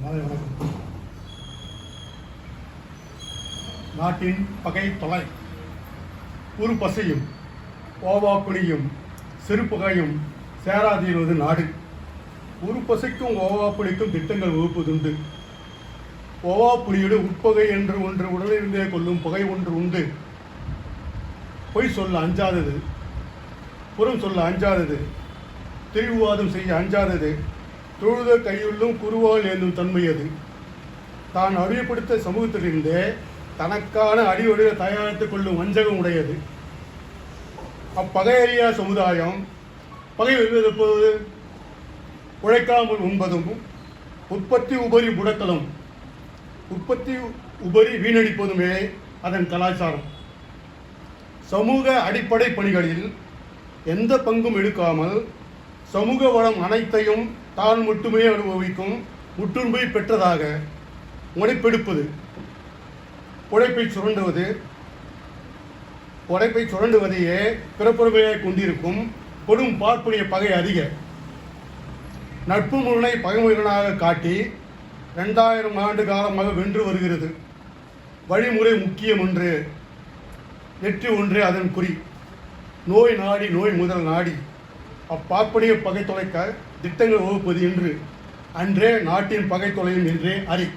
மாலை வணக்கம். நாட்டின் பகை தொலை ஒரு பசையும் ஓவா புலியும் சிறுபகையும் சேராதீர்வது நாடு. ஒரு பசைக்கும் ஓவா புலிக்கும் திட்டங்கள் வகுப்பதுண்டு. ஓவா புலியோடு உட்பகை என்று ஒன்று உடலிருந்தே கொள்ளும் பகை ஒன்று உண்டு. பொய் சொல்ல அஞ்சாதது, புறம் சொல்ல அஞ்சாதது, திரிவுவாதம் செய்ய அஞ்சாதது, தொழுத கையுள்ளும் குருவால் ஏந்தும் தன்மையது. தான் அறியப்படுத்த சமூகத்திலிருந்தே தனக்கான அடிவடிவ தயாரித்துக் கொள்ளும் வஞ்சகம் உடையது. அப்பகையறியா சமுதாயம் பகை வெல்வதெப்போது? உழைக்காமல் உண்பதும் உற்பத்தி உபரி புடக்கலும் உற்பத்தி உபரி வீணடிப்பதுமே அதன் கலாச்சாரம். சமூக அடிப்படை பணிகளில் எந்த பங்கும் எடுக்காமல் சமூக வளம் அனைத்தையும் தான் மட்டுமே அனுபவிக்கும் முற்றுரிமை பெற்றதாக முனைப்பெடுப்பது. உழைப்பை சுரண்டுவதையே பிறப்புரிமையாக கொண்டிருக்கும் கொடும் பார்ப்புடைய பகை அதிக. நட்பு முரணை பகைமுறைகளாக காட்டி 2000 ஆண்டு காலமாக வென்று வருகிறது. வழிமுறை முக்கியம் ஒன்று, வெற்றி ஒன்றே அதன் குறி. நோய் நாடி நோய் முதல் நாடி அப்பாற்படைய பகை தொலைக்க திட்டங்கள் வகுப்பது என்று அன்றே நாட்டின் பகை தொலையும் என்றே அறி.